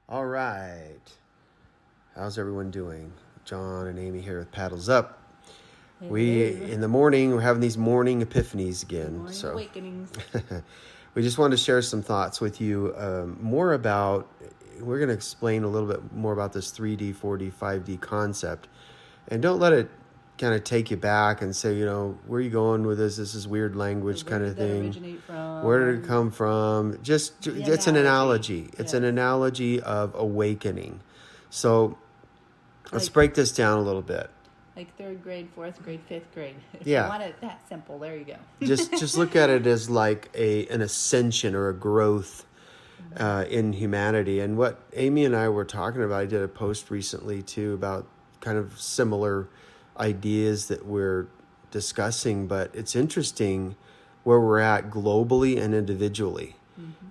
All right. How's everyone doing? John and Amy here with Paddles Up. In the morning, we're having these morning epiphanies again. Morning awakenings. We just wanted to share some thoughts with you more about, we're going to explain a little bit more about this 3D, 4D, 5D concept. And don't let it kind of take you back and say, where are you going with this? This is weird language kind of thing. Where did that originate from? Where did it come from? It's an analogy. It's an analogy of awakening. So let's break this down a little bit. Like 3rd grade, 4th grade, 5th grade. If you want it that simple, there you go. just look at it as like an ascension or a growth in humanity. And what Amy and I were talking about, I did a post recently too about kind of similar ideas that we're discussing, but it's interesting where we're at globally and individually.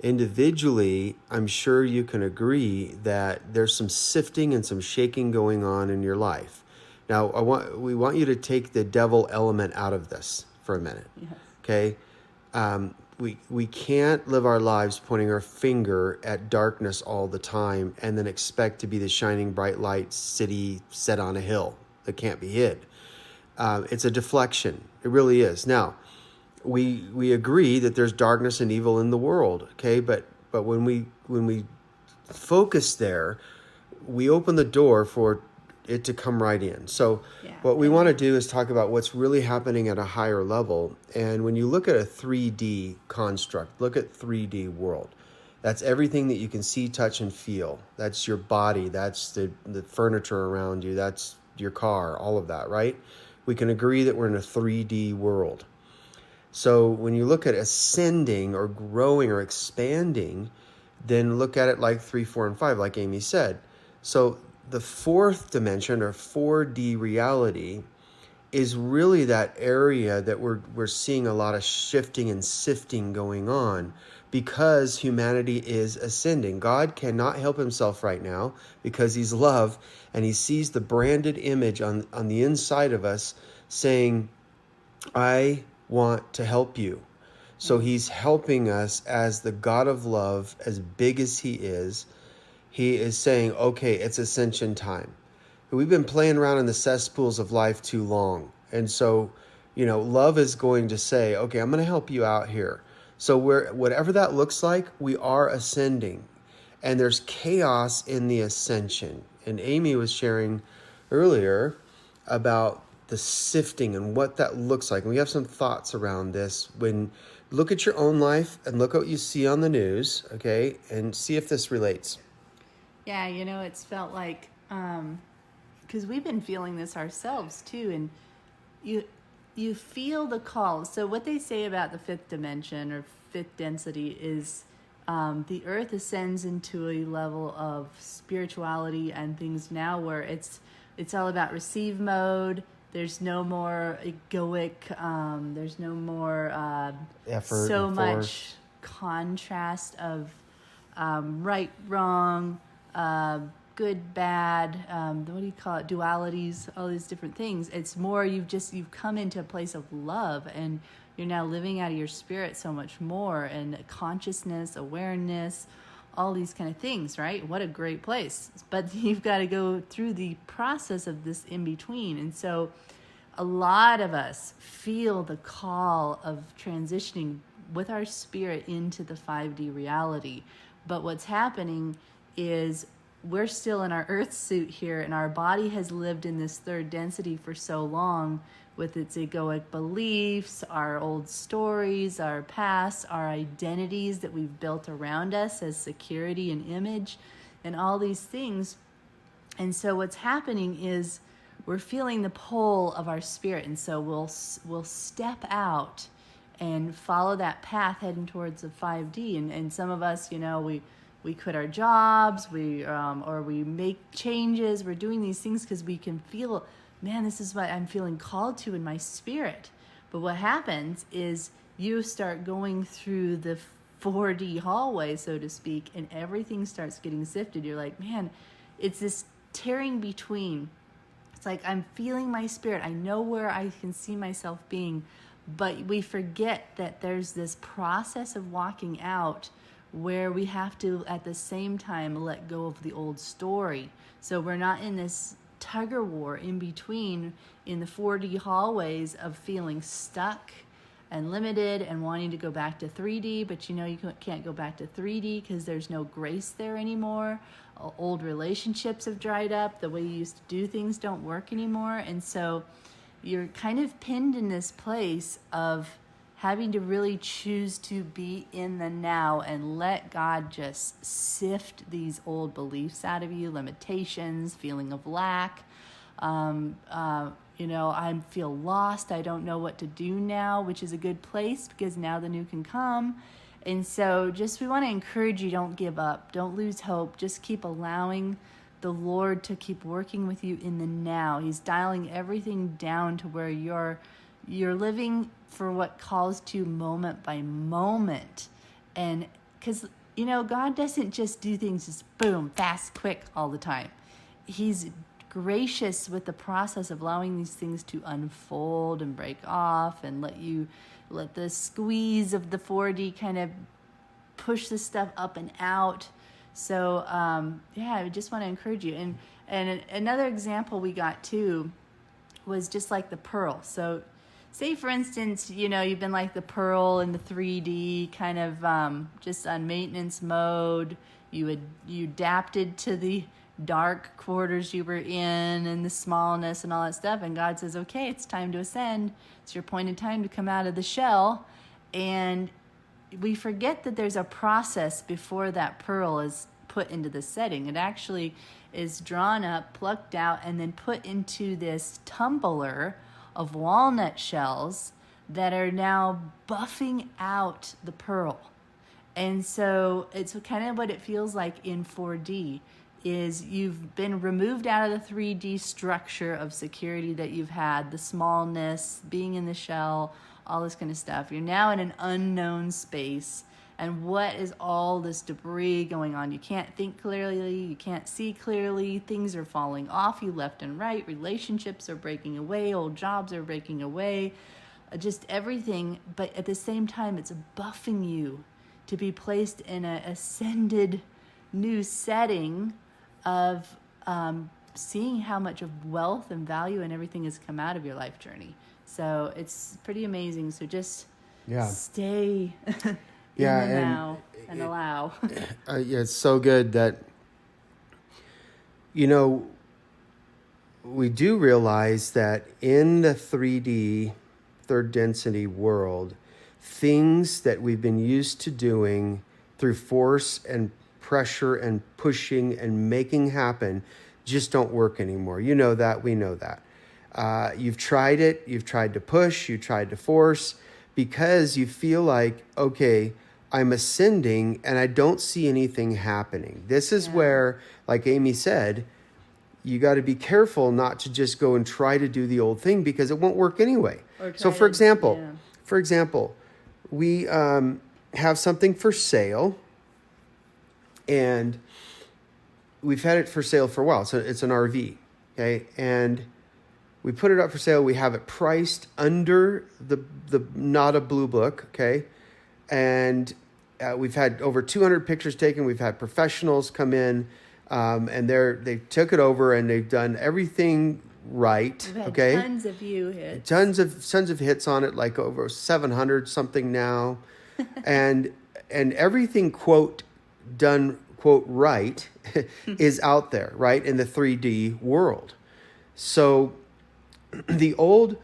Individually, I'm sure you can agree that there's some sifting and some shaking going on in your life. Now, we want you to take the devil element out of this for a minute. Yes. Okay? We can't live our lives pointing our finger at darkness all the time and then expect to be the shining bright light city set on a hill that can't be hid. It's a deflection. It really is. Now, we agree that there's darkness and evil in the world, okay? But when we focus there, we open the door for it to come right in. So what we want to do is talk about what's really happening at a higher level. And when you look at a 3D construct, look at 3D world. That's everything that you can see, touch, and feel. That's your body. That's the furniture around you. That's your car, all of that, right? We can agree that we're in a 3D world. So when you look at ascending or growing or expanding, then look at it like 3, 4, and 5, like Amy said. So the 4th dimension or 4D reality is really that area that we're seeing a lot of shifting and sifting going on because humanity is ascending. God cannot help himself right now because he's love, and he sees the branded image on the inside of us saying, I want to help you. So he's helping us as the God of love, as big as he is. He is saying, okay, it's ascension time. We've been playing around in the cesspools of life too long. And so, love is going to say, okay, I'm going to help you out here. So whatever that looks like, we are ascending. And there's chaos in the ascension. And Amy was sharing earlier about the sifting and what that looks like. And we have some thoughts around this. When look at your own life and look at what you see on the news, okay, and see if this relates. Yeah, it's felt like, because we've been feeling this ourselves too, and you feel the call. So what they say about the 5th dimension or 5th density is the earth ascends into a level of spirituality and things now where it's all about receive mode. There's no more egoic, there's no more effort, so much contrast of right, wrong, good, bad, what do you call it, dualities, all these different things. It's more you've come into a place of love, and you're now living out of your spirit so much more, and consciousness, awareness, all these kind of things, right? What a great place. But you've got to go through the process of this in between. And so a lot of us feel the call of transitioning with our spirit into the 5D reality. But what's happening is we're still in our earth suit here, and our body has lived in this 3rd density for so long with its egoic beliefs, our old stories, our past, our identities that we've built around us as security and image, and all these things. And so what's happening is we're feeling the pull of our spirit, and so we'll step out and follow that path heading towards the 5D. And some of us, we quit our jobs, or we make changes. We're doing these things because we can feel, man, this is what I'm feeling called to in my spirit. But what happens is you start going through the 4D hallway, so to speak, and everything starts getting sifted. You're like, man, it's this tearing between. It's like I'm feeling my spirit. I know where I can see myself being, but we forget that there's this process of walking out where we have to at the same time let go of the old story. So we're not in this tug of war in between in the 4D hallways of feeling stuck and limited and wanting to go back to 3D, but you can't go back to 3D because there's no grace there anymore. Old relationships have dried up. The way you used to do things don't work anymore. And so you're kind of pinned in this place of having to really choose to be in the now and let God just sift these old beliefs out of you, limitations, feeling of lack. I feel lost. I don't know what to do now, which is a good place because now the new can come. And so we want to encourage you, don't give up. Don't lose hope. Just keep allowing the Lord to keep working with you in the now. He's dialing everything down to where you're living for what calls to moment by moment. And because, God doesn't just do things just boom, fast, quick all the time. He's gracious with the process of allowing these things to unfold and break off and let the squeeze of the 4D kind of push this stuff up and out. So, I just want to encourage you. And another example we got too was just like the pearl. So say, for instance, you've been like the pearl in the 3D kind of just on maintenance mode. You adapted to the dark quarters you were in and the smallness and all that stuff. And God says, okay, it's time to ascend. It's your appointed time to come out of the shell. And we forget that there's a process before that pearl is put into the setting. It actually is drawn up, plucked out, and then put into this tumbler of walnut shells that are now buffing out the pearl. And so it's kind of what it feels like in 4D is you've been removed out of the 3D structure of security that you've had, the smallness, being in the shell, all this kind of stuff. You're now in an unknown space. And what is all this debris going on? You can't think clearly. You can't see clearly. Things are falling off you left and right. Relationships are breaking away. Old jobs are breaking away. Just everything. But at the same time, it's buffing you to be placed in an ascended new setting of seeing how much of wealth and value and everything has come out of your life journey. So it's pretty amazing. So just stay in the now and allow. It's so good that, we do realize that in the 3D, third density world, things that we've been used to doing through force and pressure and pushing and making happen just don't work anymore. You know that, we know that. You've tried it, you've tried to push, you tried to force, because you feel like, okay, I'm ascending and I don't see anything happening. This is where, like Amy said, you got to be careful not to just go and try to do the old thing because it won't work anyway. So for example, we have something for sale, and we've had it for sale for a while. So it's an RV, okay? And we put it up for sale. We have it priced under the not a blue book, okay? And we've had over 200 pictures taken. We've had professionals come in, and they took it over and they've done everything right. We've had okay, tons of view hits, tons of hits on it, like over 700 something now, and everything quote done quote right is out there, right, in the 3D world. So the old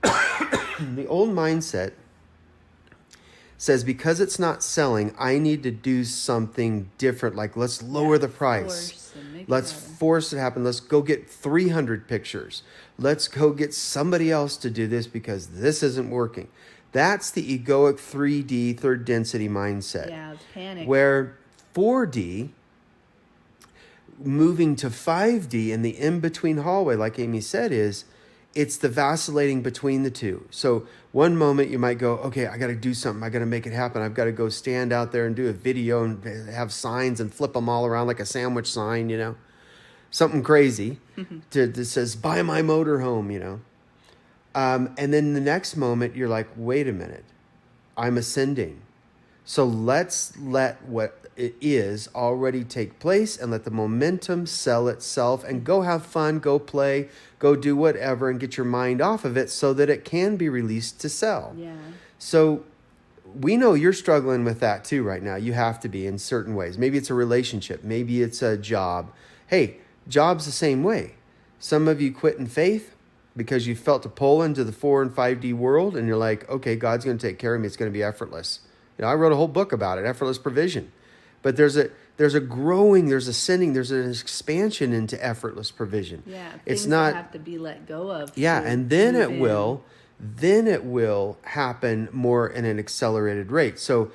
mindset says, because it's not selling, I need to do something different. Like, let's lower the price. Let's force it to happen. Let's go get 300 pictures. Let's go get somebody else to do this because this isn't working. That's the egoic 3D, third density mindset. Yeah, panic. Where 4D, moving to 5D in the in-between hallway, like Amy said, it's the vacillating between the two. So one moment you might go, okay, I got to do something. I got to make it happen. I've got to go stand out there and do a video and have signs and flip them all around like a sandwich sign, something crazy that says, buy my motorhome, and then the next moment you're like, wait a minute, I'm ascending. So let's let what it is already take place and let the momentum sell itself and go have fun, go play, go do whatever and get your mind off of it so that it can be released to sell. Yeah. So we know you're struggling with that too right now. You have to be in certain ways. Maybe it's a relationship. Maybe it's a job. Hey, job's the same way. Some of you quit in faith because you felt a pull into the 4 and 5D world and you're like, okay, God's going to take care of me. It's going to be effortless. I wrote a whole book about it, effortless provision. But there's a growing, there's ascending, there's an expansion into effortless provision. Yeah, it's things not that have to be let go of. Yeah, to and then move it in. will happen more in an accelerated rate. So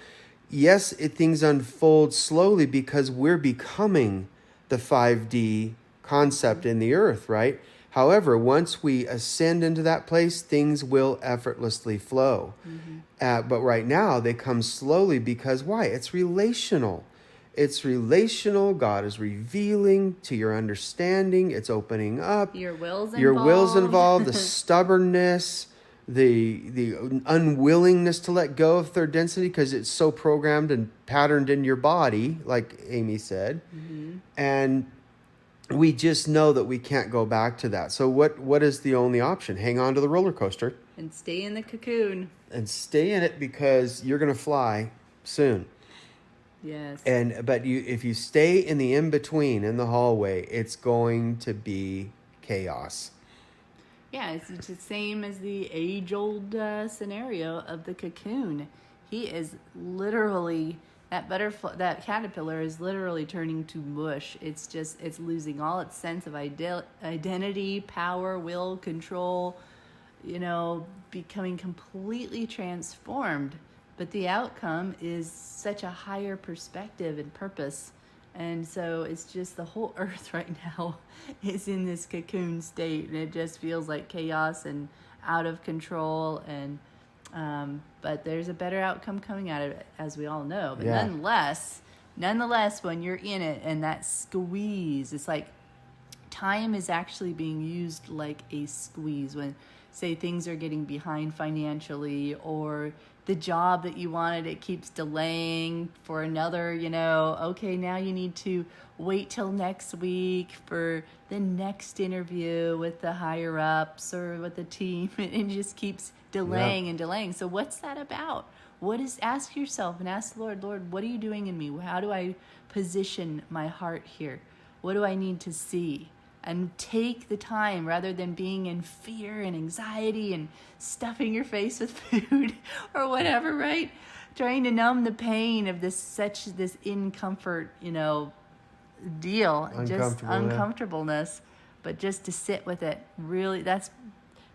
yes, things unfold slowly because we're becoming the 5D concept in the earth, right? However, once we ascend into that place, things will effortlessly flow. But right now, they come slowly because why? It's relational. It's relational. God is revealing to your understanding. It's opening up. Your will's involved. Your will's involved. The stubbornness, the unwillingness to let go of third density because it's so programmed and patterned in your body, like Amy said. And we just know that we can't go back to that. So what is the only option? Hang on to the roller coaster. And stay in the cocoon. And stay in it because you're going to fly soon. Yes. But if you stay in the in-between, in the hallway, it's going to be chaos. Yeah, it's the same as the age-old scenario of the cocoon. He is literally, that butterfly, that caterpillar is literally turning to mush. It's losing all its sense of identity, power, will, control, becoming completely transformed. But the outcome is such a higher perspective and purpose. And so it's just the whole earth right now is in this cocoon state. And it just feels like chaos and out of control. And but there's a better outcome coming out of it, as we all know. But nonetheless, when you're in it and that squeeze, it's like time is actually being used like a squeeze when, say, things are getting behind financially, or the job that you wanted, it keeps delaying for another, okay, now you need to wait till next week for the next interview with the higher ups or with the team. And it just keeps delaying and delaying. So what's that about? Ask yourself and ask the Lord, what are you doing in me? How do I position my heart here? What do I need to see? And take the time rather than being in fear and anxiety and stuffing your face with food or whatever, right? Trying to numb the pain of this incomfort, deal, just uncomfortableness, but just to sit with it. Really, that's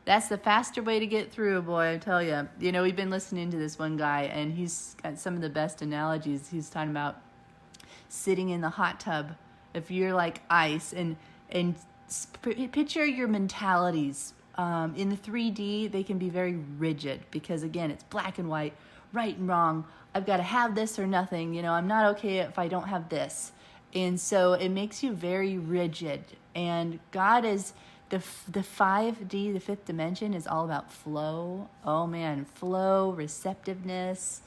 the faster way to get through, boy, I tell you. We've been listening to this one guy, and he's got some of the best analogies. He's talking about sitting in the hot tub. If you're like ice and picture your mentalities. In the 3D, they can be very rigid because, again, it's black and white, right and wrong. I've got to have this or nothing. I'm not okay if I don't have this. And so it makes you very rigid. And God is the 5D, the fifth dimension, is all about flow. Oh, man, flow, receptiveness,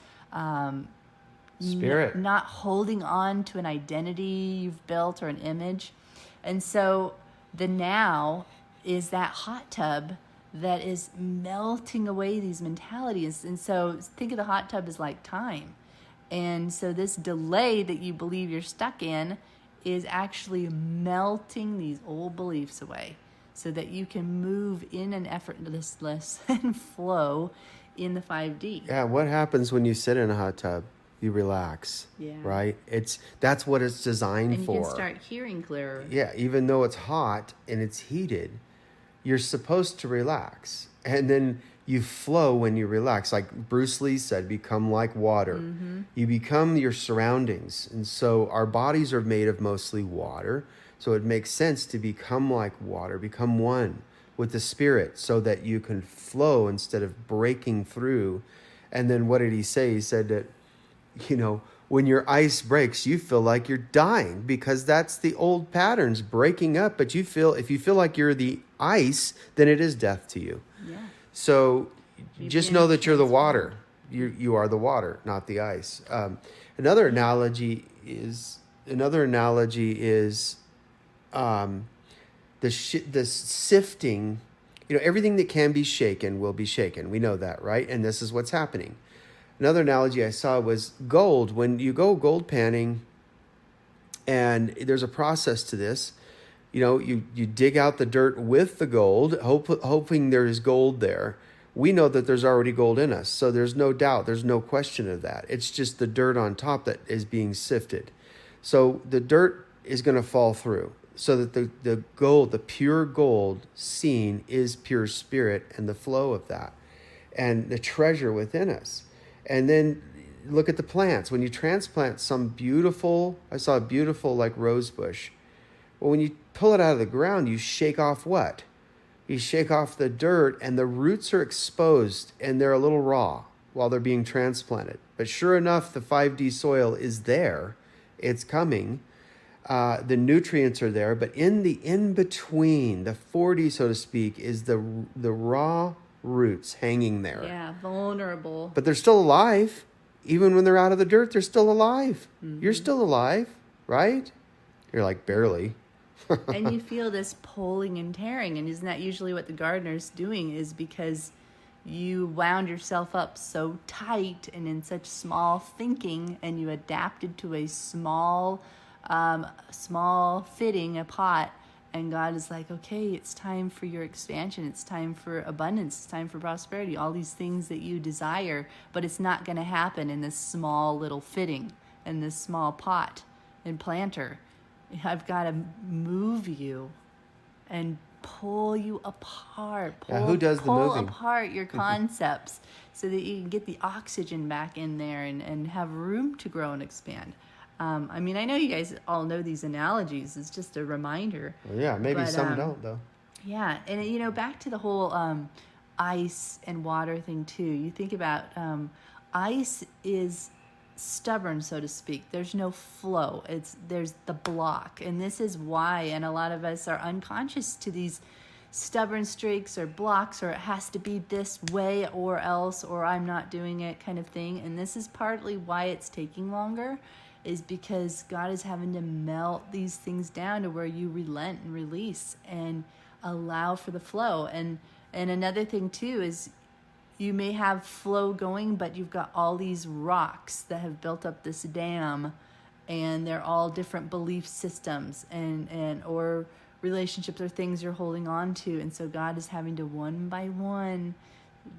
Spirit. Not holding on to an identity you've built or an image. And so the now is that hot tub that is melting away these mentalities. And so think of the hot tub as like time. And so this delay that you believe you're stuck in is actually melting these old beliefs away so that you can move in an effortless and flow in the 5D. Yeah, what happens when you sit in a hot tub? You relax, right? That's what it's designed for. And you can start hearing clearer. Yeah, even though it's hot and it's heated, you're supposed to relax. And then you flow when you relax. Like Bruce Lee said, become like water. You become your surroundings. And so our bodies are made of mostly water. So it makes sense to become like water, become one with the Spirit so that you can flow instead of breaking through. And then what did he say? He said that, when your ice breaks, you feel like you're dying because that's the old patterns breaking up. But if you feel like you're the ice, then it is death to you. Yeah. So just know that you're the water. You are the water, not the ice. Another analogy is the sifting. Everything that can be shaken will be shaken. We know that, right? And this is what's happening. Another analogy I saw was gold. When you go gold panning, and there's a process to this, you dig out the dirt with the gold, hoping there is gold there. We know that there's already gold in us, so there's no doubt, there's no question of that. It's just the dirt on top that is being sifted. So the dirt is going to fall through, so that the gold, the pure gold seen, is pure spirit and the flow of that, and the treasure within us. And then look at the plants. When you transplant I saw a beautiful like rose bush. Well, when you pull it out of the ground, you shake off what? You shake off the dirt, and the roots are exposed, and they're a little raw while they're being transplanted. But sure enough, the 5D soil is there. It's coming. The nutrients are there. But in the in-between, the 4D, so to speak, is the raw roots hanging there. Yeah, vulnerable. But they're still alive. Even when they're out of the dirt, they're still alive. Mm-hmm. You're still alive, right? You're like, barely. And you feel this pulling and tearing. And isn't that usually what the gardener's doing, is because you wound yourself up so tight and in such small thinking, and you adapted to a small fitting, a pot. And God is like, okay, it's time for your expansion. It's time for abundance. It's time for prosperity. All these things that you desire, but it's not going to happen in this small little fitting, in this small pot and planter. I've got to move you and pull you apart. Who does the moving? Pull apart your concepts so that you can get the oxygen back in there and have room to grow and expand. I know you guys all know these analogies. It's just a reminder. Well, yeah, maybe some don't, though. Yeah, and back to the whole ice and water thing, too. You think about ice is stubborn, so to speak. There's no flow. There's the block. And this is why, and a lot of us are unconscious to these stubborn streaks or blocks, or it has to be this way or else, or I'm not doing it kind of thing. And this is partly why it's taking longer, is because God is having to melt these things down to where you relent and release and allow for the flow. And another thing too is you may have flow going, but you've got all these rocks that have built up this dam, and they're all different belief systems and or relationships or things you're holding on to. And so God is having to one by one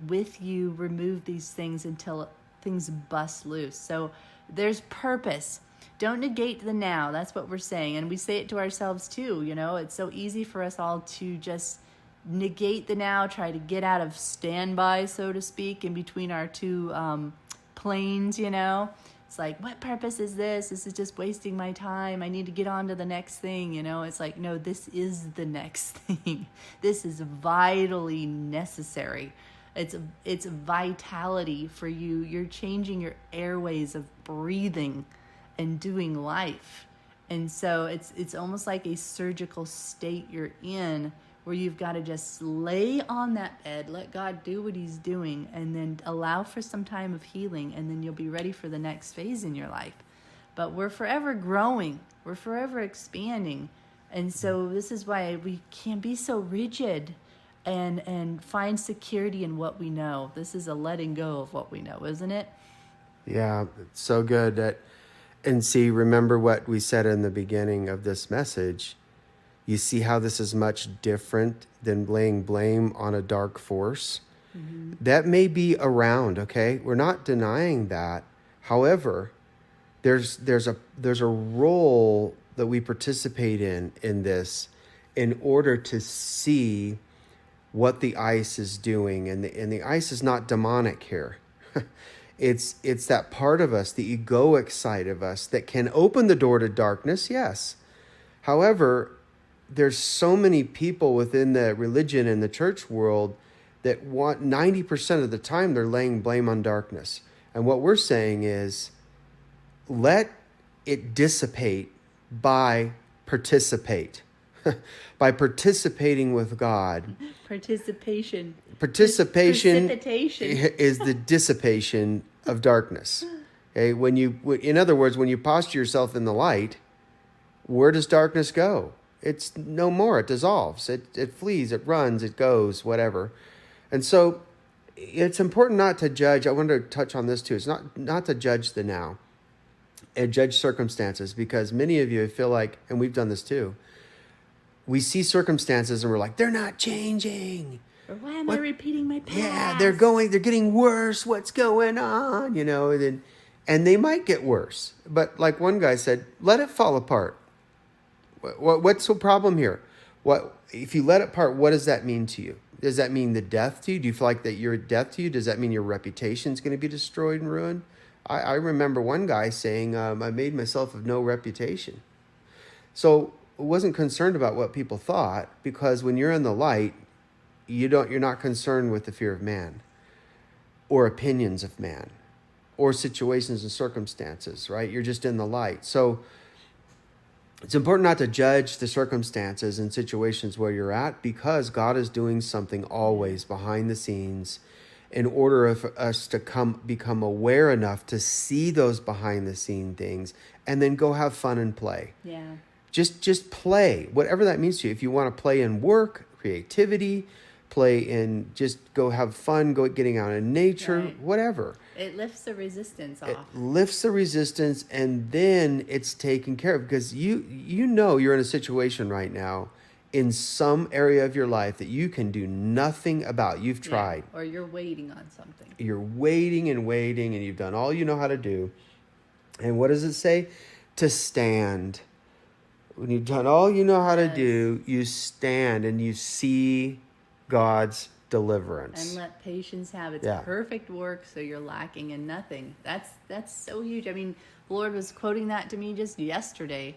with you remove these things until things bust loose. So there's purpose. Don't negate the now. That's what we're saying. And we say it to ourselves too. It's so easy for us all to just negate the now, try to get out of standby, so to speak, in between our two planes. It's like, what purpose is this? This is just wasting my time. I need to get on to the next thing. It's like, no, this is the next thing. This is vitally necessary. It's vitality for you. You're changing your airways of breathing and doing life. And so it's almost like a surgical state you're in, where you've got to just lay on that bed, let God do what he's doing, and then allow for some time of healing, and then you'll be ready for the next phase in your life. But we're forever growing. We're forever expanding. And so this is why we can't be so rigid and find security in what we know. This is a letting go of what we know, isn't it? Yeah, it's so good. And see, remember what we said in the beginning of this message. You see how this is much different than laying blame on a dark force? Mm-hmm. That may be around, okay? We're not denying that. However, there's a role that we participate in this, in order to see what the ice is doing. And the ice is not demonic here. It's that part of us, the egoic side of us, that can open the door to darkness, yes. However, there's so many people within the religion and the church world that want 90% of the time they're laying blame on darkness. And what we're saying is, let it dissipate by participate. by participating with God. Participation. Participation Precipitation. is the dissipation of darkness. Okay, in other words, when you posture yourself in the light, where does darkness go? It's no more. It dissolves. It flees. It runs. It goes. Whatever. And so, it's important not to judge. I want to touch on this too. It's not to judge the now and judge circumstances, because many of you feel like, and we've done this too, we see circumstances and we're like, they're not changing. Or why am I repeating my past? Yeah, they're getting worse. What's going on? And they might get worse. But like one guy said, let it fall apart. What's the problem here? If you let it part, what does that mean to you? Does that mean the death to you? Do you feel like that you're death to you? Does that mean your reputation is going to be destroyed and ruined? I remember one guy saying, I made myself of no reputation. So I wasn't concerned about what people thought, because when you're in the light, you're not concerned with the fear of man or opinions of man or situations and circumstances, right? You're just in the light. So it's important not to judge the circumstances and situations where you're at, because God is doing something always behind the scenes in order for us to become aware enough to see those behind the scene things and then go have fun and play. Yeah. Just play, whatever that means to you. If you want to play in work, creativity, play in, just go have fun, go getting out in nature, Right. Whatever. It lifts the resistance off. It lifts the resistance, and then it's taken care of, because you know you're in a situation right now in some area of your life that you can do nothing about. You've tried. Yeah. Or you're waiting on something. You're waiting and waiting, and you've done all you know how to do. And what does it say? To stand. When you've done all you know how to do, you stand and you see God's deliverance. And let patience have its Yeah. perfect work, so you're lacking in nothing. That's so huge. I mean, the Lord was quoting that to me just yesterday,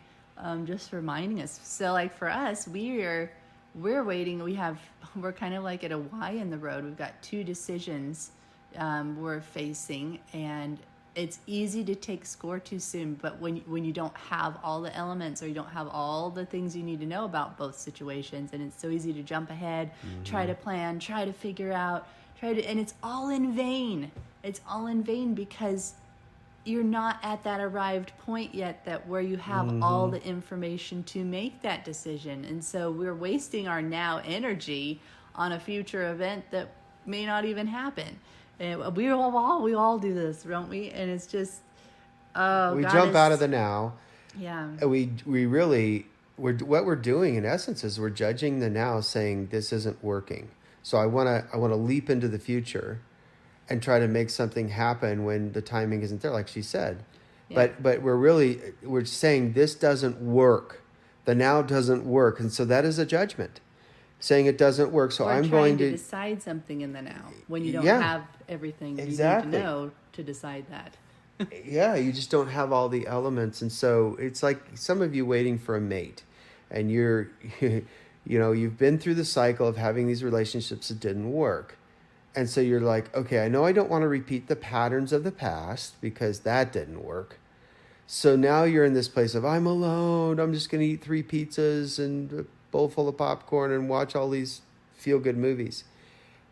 just reminding us. So like for us, we're waiting. We're kind of like at a Y in the road. We've got two decisions we're facing, and it's easy to take score too soon. But when you don't have all the elements, or you don't have all the things you need to know about both situations, and it's so easy to jump ahead, try to plan, try to figure out, and it's all in vain. It's all in vain, because you're not at that arrived point yet where you have all the information to make that decision. And so we're wasting our now energy on a future event that may not even happen. And we all do this, don't we? And it's just, We jump out of the now. Yeah. And what we're doing in essence is we're judging the now, saying this isn't working. So I want to leap into the future and try to make something happen when the timing isn't there, like she said. Yeah. But we're saying this doesn't work. The now doesn't work. And so that is a judgment, saying it doesn't work. So Or I'm trying going to to decide something in the now when you don't Yeah. have everything Exactly. you need to know to decide that. Yeah, you just don't have all the elements. And so it's like some of you waiting for a mate, and you've been through the cycle of having these relationships that didn't work. And so you're like, okay, I know I don't want to repeat the patterns of the past because that didn't work. So now you're in this place of, I'm alone. I'm just going to eat 3 pizzas and a bowl full of popcorn and watch all these feel-good movies.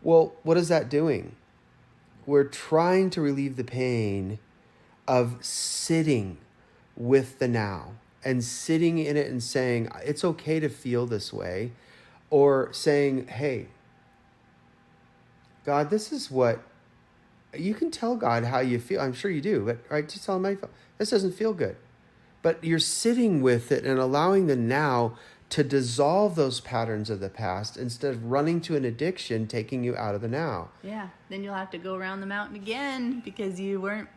Well, what is that doing? We're trying to relieve the pain of sitting with the now and sitting in it and saying, it's okay to feel this way, or saying, hey, God, this is what, you can tell God how you feel. I'm sure you do, but right, just tell him how you feel. This doesn't feel good. But you're sitting with it and allowing the now to dissolve those patterns of the past instead of running to an addiction, taking you out of the now. Yeah. Then you'll have to go around the mountain again because you weren't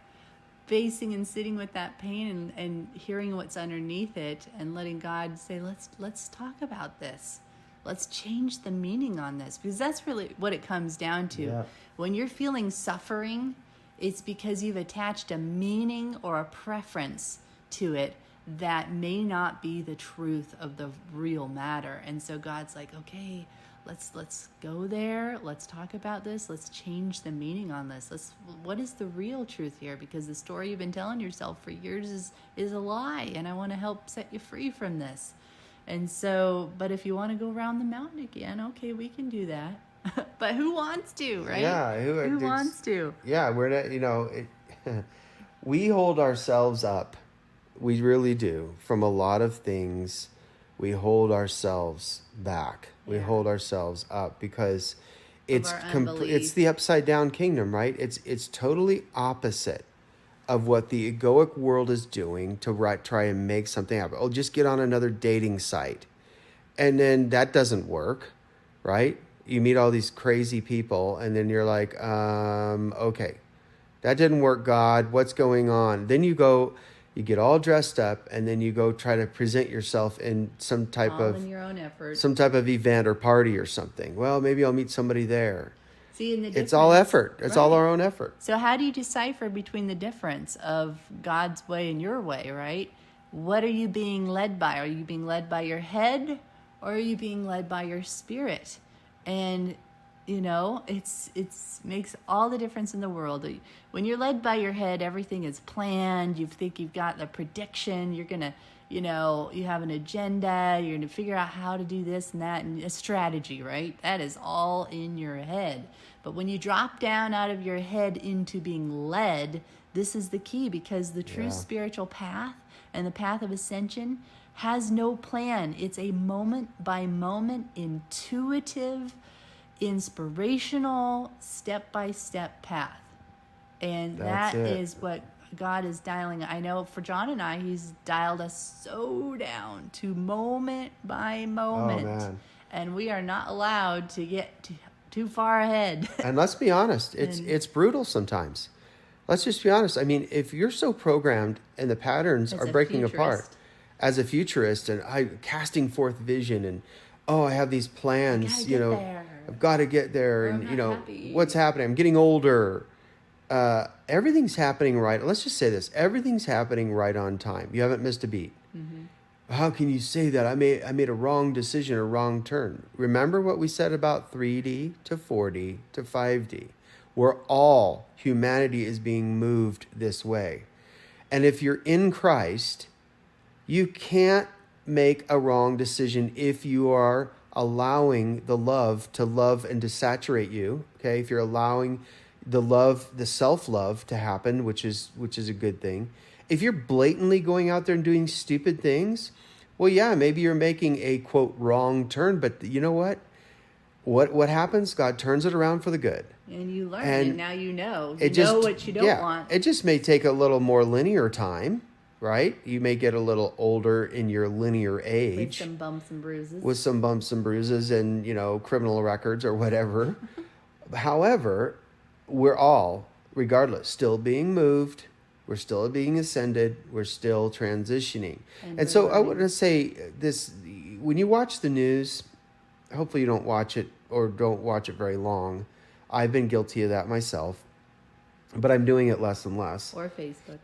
facing and sitting with that pain and hearing what's underneath it and letting God say, let's talk about this. Let's change the meaning on this, because that's really what it comes down to. Yeah. When you're feeling suffering, it's because you've attached a meaning or a preference to it that may not be the truth of the real matter. And so God's like, okay, let's go there. Let's talk about this. Let's change the meaning on this. What is the real truth here? Because the story you've been telling yourself for years is a lie, and I want to help set you free from this. And so, but if you want to go around the mountain again, okay, we can do that. But who wants to, right? Yeah, Who wants to? Yeah, we're not, we hold ourselves up. We really do. From a lot of things, we hold ourselves back. We Yeah. hold ourselves up because it's our unbelief. it's the upside down kingdom, right? It's totally opposite of what the egoic world is doing to try and make something happen. Oh, just get on another dating site. And then that doesn't work, right? You meet all these crazy people and then you're like, okay, that didn't work, God. What's going on? Then you get all dressed up and then you go try to present yourself in some type All of in your own effort. some type of event or party or something. Well, maybe I'll meet somebody there. See, in the It's all difference- effort. It's right. all our own effort. So how do you decipher between the difference of God's way and your way, right? What are you being led by? Are you being led by your head or are you being led by your spirit? And it's makes all the difference in the world. When you're led by your head, everything is planned. You think you've got the prediction. You're gonna, you have an agenda. You're gonna figure out how to do this and that, and a strategy, right? That is all in your head. But when you drop down out of your head into being led, this is the key, because the true spiritual path and the path of ascension has no plan. It's a moment by moment, intuitive, inspirational, step-by-step path. And That's that it. is what God is dialing. I know for John and I, he's dialed us so down to moment by moment. Oh, man. And we are not allowed to get too far ahead. And let's be honest, it's brutal sometimes. Let's just be honest. I mean, if you're so programmed and the patterns As are a breaking apart, futurist. as a futurist and I casting forth vision and I have these plans, gotta get there. I've got to get there, Or and I'm not happy. what's happening? I'm getting older. Everything's happening right. Let's just say this: everything's happening right on time. You haven't missed a beat. Mm-hmm. How can you say that? I made a wrong decision, a wrong turn. Remember what we said about 3D to 4D to 5D, where all humanity is being moved this way. And if you're in Christ, you can't make a wrong decision if you are allowing the love to love and to saturate you. Okay, if you're allowing the self-love to happen, which is a good thing. If you're blatantly going out there and doing stupid things, well, yeah, maybe you're making a quote wrong turn, but you know what? What happens? God turns it around for the good. And you learn, And and now you know. It You just, know what you don't want. It just may take a little more linear time, right? You may get a little older in your linear With age some bumps and bruises. with some bumps and bruises and, criminal records or whatever. However, we're all, regardless, still being moved. We're still being ascended. We're still transitioning. And so I want to say this: when you watch the news, hopefully you don't watch it or don't watch it very long. I've been guilty of that myself, but I'm doing it less and less. Or Facebook.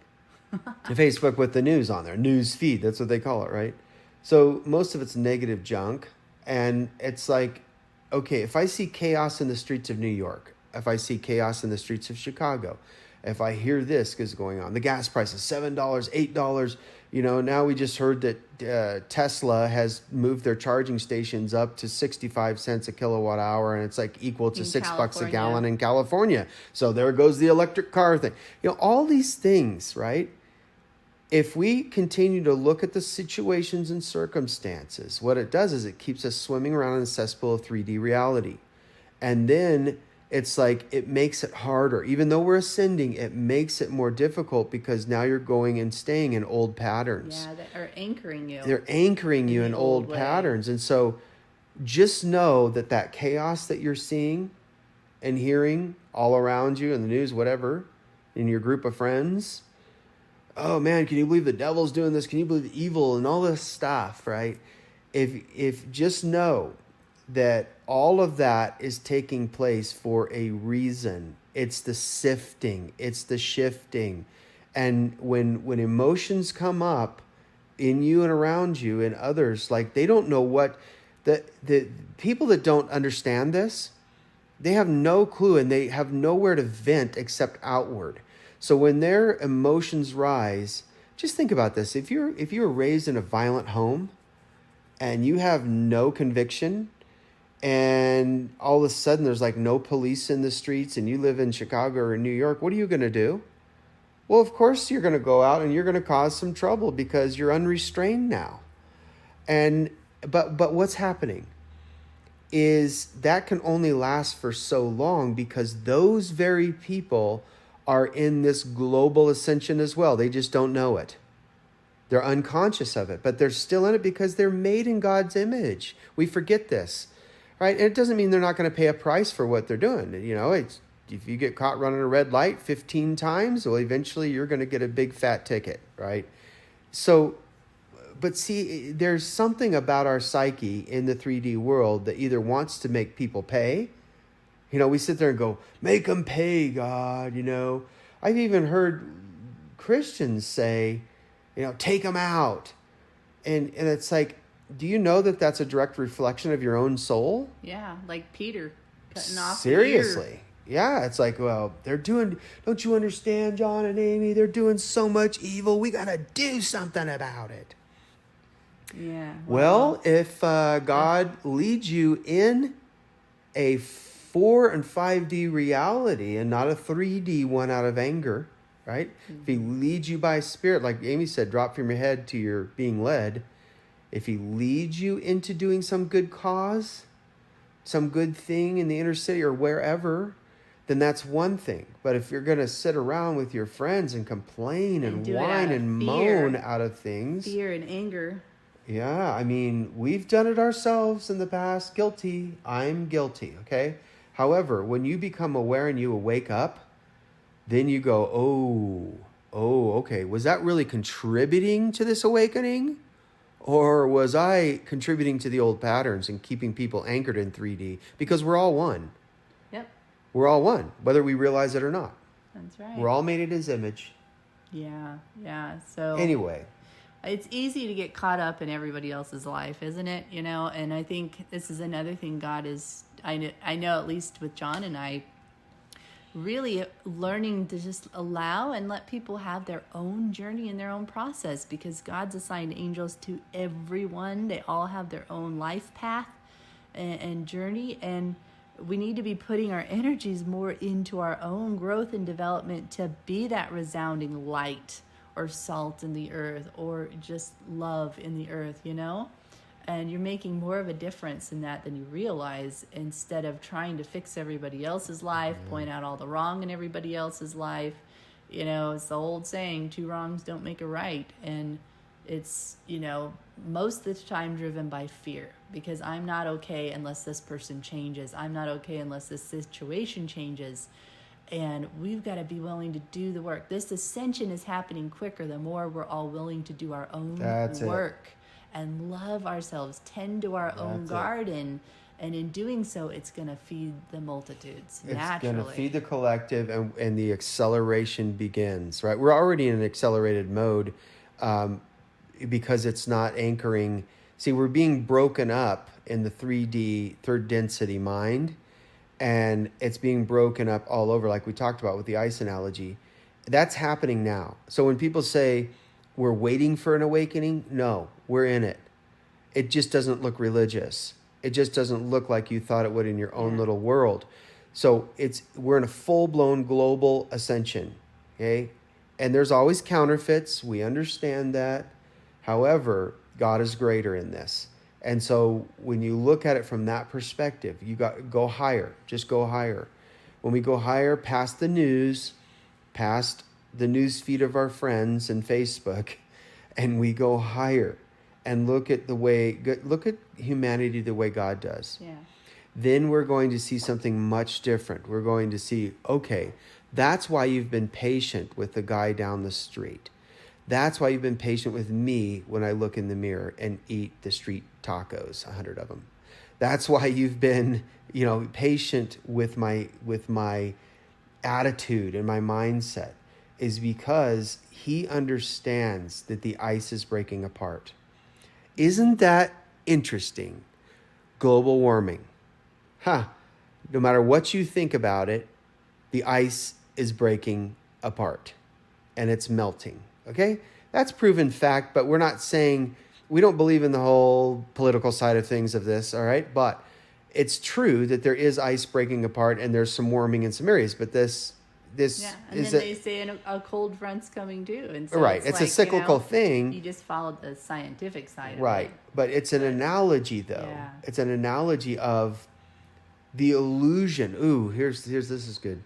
Facebook with the news on there, news feed, that's what they call it, right? So most of it's negative junk, and it's like, okay, if I see chaos in the streets of New York, if I see chaos in the streets of Chicago, if I hear this is going on, the gas prices, $7, $8, now we just heard that Tesla has moved their charging stations up to 65 cents a kilowatt hour, and it's like equal to In $6 a California. gallon in California. So there goes the electric car thing. All these things, right? If we continue to look at the situations and circumstances, what it does is it keeps us swimming around in a cesspool of 3D reality. And then it's like it makes it harder. Even though we're ascending, it makes it more difficult because now you're going and staying in old patterns. Yeah, that are anchoring you. They're anchoring you in the old old way. patterns. And so just know that chaos that you're seeing and hearing all around you in the news, whatever, in your group of friends, oh man, can you believe the devil's doing this? Can you believe evil and all this stuff, right? If just know that all of that is taking place for a reason. It's the sifting, it's the shifting. And when emotions come up in you and around you and others, like they don't know what the people that don't understand this, they have no clue and they have nowhere to vent except outward. So when their emotions rise, just think about this. If you were raised in a violent home, and you have no conviction, and all of a sudden there's like no police in the streets, and you live in Chicago or New York, what are you going to do? Well, of course you're going to go out and you're going to cause some trouble because you're unrestrained now. And but what's happening is that can only last for so long because those very people are in this global ascension as well. They just don't know it. They're unconscious of it, but they're still in it because they're made in God's image. We forget this, right? And it doesn't mean they're not going to pay a price for what they're doing. You know, it's, if you get caught running a red light 15 times, well, eventually you're going to get a big fat ticket, right? So, but see, there's something about our psyche in the 3D world that either wants to make people pay. You know, we sit there and go, make them pay, God, you know. I've even heard Christians say, you know, take them out. And it's like, do you know that that's a direct reflection of your own soul? Yeah, like Peter cutting off Seriously. the ear. Yeah, it's like, well, they're doing, don't you understand, John and Amy? They're doing so much evil. We got to do something about it. Yeah. Well, if God leads you in a 4 and 5D reality and not a 3D one out of anger, right? Mm-hmm. If he leads you by spirit, like Amy said, drop from your head to your being led. If he leads you into doing some good cause, some good thing in the inner city or wherever, then that's one thing. But if you're going to sit around with your friends and complain and whine and moan out of things. Fear and anger. Yeah, I mean, we've done it ourselves in the past. Guilty. I'm guilty, okay? However, when you become aware and you wake up, then you go, okay. Was that really contributing to this awakening? Or was I contributing to the old patterns and keeping people anchored in 3D? Because we're all one. Yep. We're all one, whether we realize it or not. That's right. We're all made in his image. Yeah. So anyway, it's easy to get caught up in everybody else's life, isn't it? You know, and I think this is another thing God is, I know at least with John and I, really learning to just allow and let people have their own journey and their own process, because God's assigned angels to everyone. They all have their own life path and journey, and we need to be putting our energies more into our own growth and development to be that resounding light or salt in the earth or just love in the earth, you know? And you're making more of a difference in that than you realize, instead of trying to fix everybody else's life, point out all the wrong in everybody else's life. You know, it's the old saying, 2 wrongs don't make a right. And it's, you know, most of the time driven by fear, because I'm not okay unless this person changes. I'm not okay unless this situation changes. And we've got to be willing to do the work. This ascension is happening quicker the more we're all willing to do our own work. And love ourselves, tend to our own garden. And in doing so, it's going to feed the multitudes naturally. It's going to feed the collective, and the acceleration begins, right? We're already in an accelerated mode because it's not anchoring. See, we're being broken up in the 3D, third density mind, and it's being broken up all over, like we talked about with the ice analogy. That's happening now. So when people say, we're waiting for an awakening, no, we're in it. It just doesn't look religious. It just doesn't look like you thought it would in your own little world. So we're in a full-blown global ascension, okay? And there's always counterfeits. We understand that. However, God is greater in this. And so when you look at it from that perspective, you go higher. Just go higher. When we go higher past the news, past the news feed of our friends and Facebook, and we go higher and look at humanity the way God does. Yeah. Then we're going to see something much different. We're going to see, okay, that's why you've been patient with the guy down the street. That's why you've been patient with me when I look in the mirror and eat the street tacos, 100 of them. That's why you've been, patient with my attitude and my mindset, is because he understands that the ice is breaking apart. Isn't that interesting? Global warming. No matter what you think about it, the ice is breaking apart and it's melting. Okay? That's proven fact, but we're not saying we don't believe in the whole political side of things of this, all right? But it's true that there is ice breaking apart and there's some warming in some areas, but this Yeah, and is then they say a cold front's coming too, and so right. It's a like, cyclical thing. You just followed the scientific side Right. of it. But it's an analogy, though. Yeah. It's an analogy of the illusion. Ooh, here's this is good.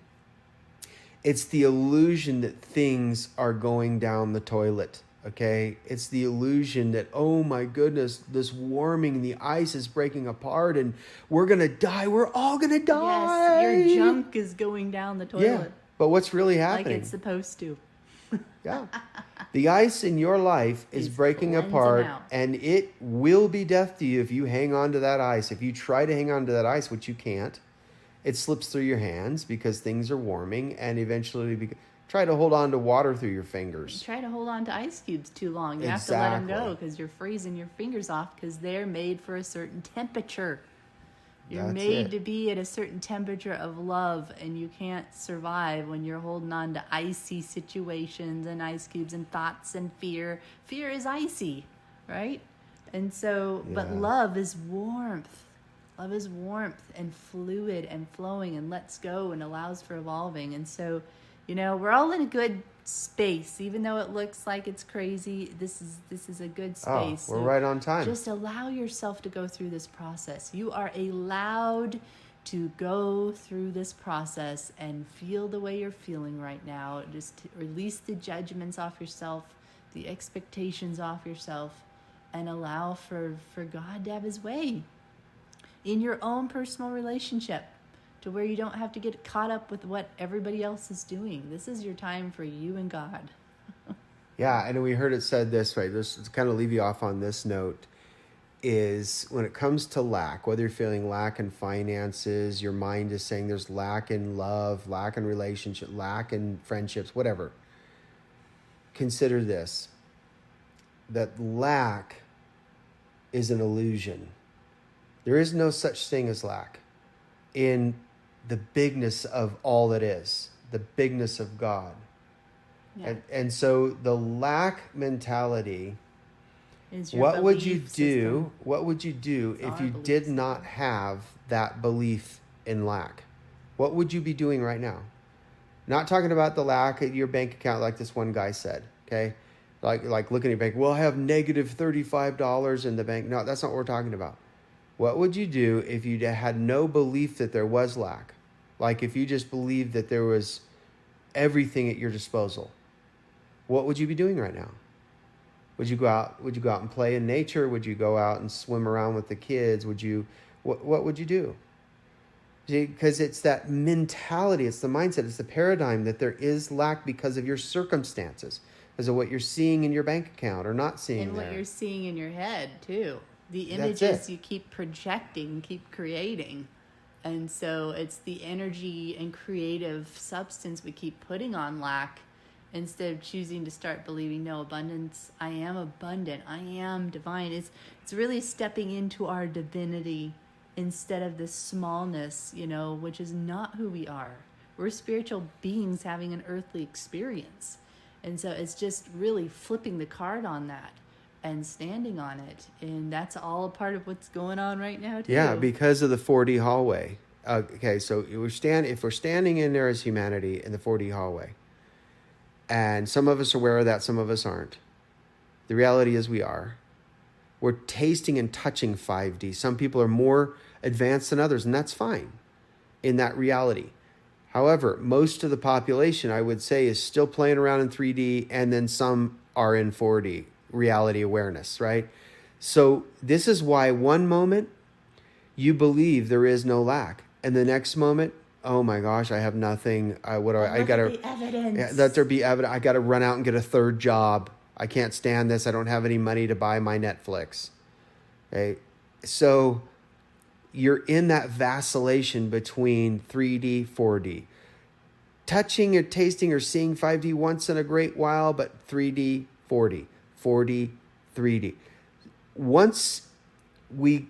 It's the illusion that things are going down the toilet. Okay, it's the illusion that, oh my goodness, this warming, the ice is breaking apart, and we're gonna die. We're all gonna die. Yes, your junk is going down the toilet. Yeah, but what's really Like happening? it's supposed to. Yeah. The ice in your life is It's breaking cleansing apart, out. and it will be death to you if you hang on to that ice. If you try to hang on to that ice, which you can't, it slips through your hands because things are warming, and eventually try to hold on to water through your fingers. Try to hold on to ice cubes too long. You have to let them go Exactly. because you're freezing your fingers off because they're made for a certain temperature. You're That's made it. to be at a certain temperature of love, and you can't survive when you're holding on to icy situations and ice cubes and thoughts and fear. Fear is icy, right? And so, but Yeah. love is warmth. Love is warmth and fluid and flowing and lets go and allows for evolving. And so, we're all in a good space, even though it looks like it's crazy. This is a good Oh, space. we're So right on time. just allow yourself to go through this process. You are allowed to go through this process and feel the way you're feeling right now. Just to release the judgments off yourself, the expectations off yourself, and allow for God to have his way in your own personal relationship, to where you don't have to get caught up with what everybody else is doing. This is your time for you and God. Yeah, and we heard it said this way. Just to kind of leave you off on this note is when it comes to lack, whether you're feeling lack in finances, your mind is saying there's lack in love, lack in relationship, lack in friendships, whatever. Consider this, that lack is an illusion. There is no such thing as lack in the bigness of all that is, the bigness of God. Yeah. And so the lack mentality, Is your what would you belief do? system. What would you do It's if our you belief did system. not have that belief in lack? What would you be doing right now? Not talking about the lack at your bank account like this one guy said, okay? Like looking at your bank, well, I have negative $35 in the bank. No, that's not what we're talking about. What would you do if you had no belief that there was lack? Like if you just believed that there was everything at your disposal. What would you be doing right now? Would you go out and play in nature? Would you go out and swim around with the kids? What would you do? Because it's that mentality, it's the mindset, it's the paradigm that there is lack because of your circumstances, because of what you're seeing in your bank account or not seeing And there. what you're seeing in your head too. The That's images it. you keep projecting, keep creating. And so it's the energy and creative substance we keep putting on lack instead of choosing to start believing, no, abundance, I am abundant, I am divine. It's really stepping into our divinity instead of this smallness, which is not who we are. We're spiritual beings having an earthly experience. And so it's just really flipping the card on that and standing on it. And that's all a part of what's going on right now too. Yeah, because of the 4D hallway. Okay, so if we're standing in there as humanity in the 4D hallway, and some of us are aware of that, some of us aren't. The reality is we are. We're tasting and touching 5D. Some people are more advanced than others, and that's fine in that reality. However, most of the population, I would say, is still playing around in 3D, and then some are in 4D, reality awareness, right? So this is why one moment you believe there is no lack, and the next moment, oh my gosh, I have nothing. I Look gotta at the evidence. let there be evidence. I gotta run out and get a third job. I can't stand this. I don't have any money to buy my Netflix. Okay, so you're in that vacillation between 3D, 4D. Touching or tasting or seeing 5D once in a great while, but 3D, 4D, 4D, 3D. Once we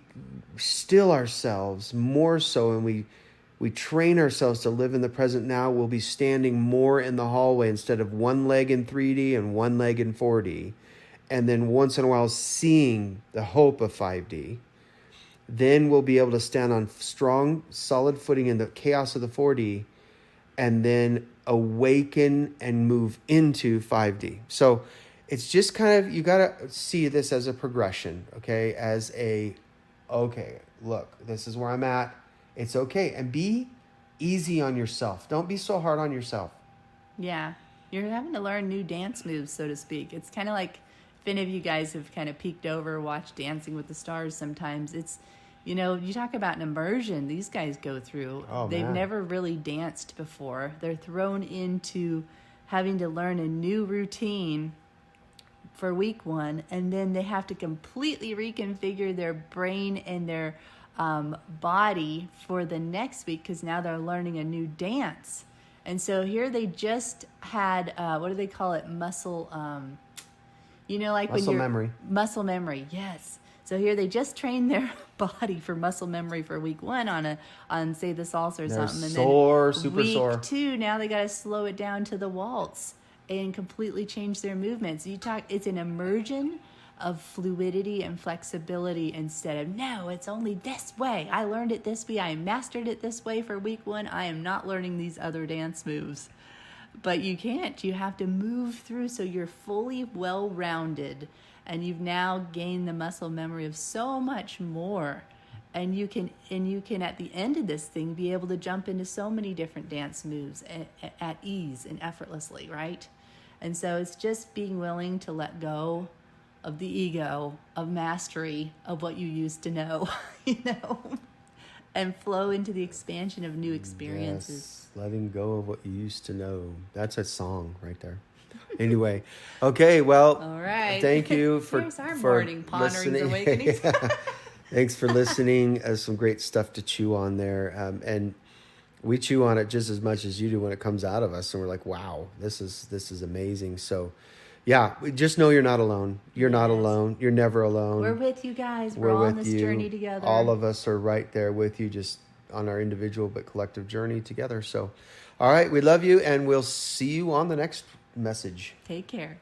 still ourselves more so and we train ourselves to live in the present now, we'll be standing more in the hallway instead of one leg in 3D and one leg in 4D. and then once in a while seeing the hope of 5D, then we'll be able to stand on strong, solid footing in the chaos of the 4D, and then awaken and move into 5D. So it's just kind of, you got to see this as a progression, okay? Okay, look, this is where I'm at. It's okay. And be easy on yourself. Don't be so hard on yourself. Yeah. You're having to learn new dance moves, so to speak. It's kind of like, if any of you guys have kind of peeked over, watched Dancing with the Stars sometimes, it's, you talk about an immersion these guys go through. Oh, They've man. never really danced before. They're thrown into having to learn a new routine for week 1, and then they have to completely reconfigure their brain and their body for the next week, because now they're learning a new dance. And so here they just had, what do they call it? Muscle, like Muscle memory. Muscle memory, yes. So here they just trained their body for muscle memory for week 1 on say the salsa or They're something. And sore, then super week sore. 2, now they got to slow it down to the waltz and completely change their movements. It's an immersion of fluidity and flexibility instead of, no, it's only this way. I learned it this way. I mastered it this way for week 1. I am not learning these other dance moves. But you can't. You have to move through so you're fully well-rounded, and you've now gained the muscle memory of so much more. And you can at the end of this thing be able to jump into so many different dance moves at ease and effortlessly, right? And so it's just being willing to let go of the ego, of mastery, of what you used to know, and flow into the expansion of new experiences. Yes, letting go of what you used to know. That's a song right there. Anyway, okay, well, All right. thank you for Here's our for morning ponderings, listening. awakenings. Yeah. Thanks for listening. Some great stuff to chew on there, and we chew on it just as much as you do when it comes out of us, and we're like, wow, this is amazing. So yeah, just know you're not alone. You're not Yes. alone. You're never alone. We're with you guys. We're all on with this you. journey together. All of us are right there with you, just on our individual but collective journey together. So, all right, we love you, and we'll see you on the next message. Take care.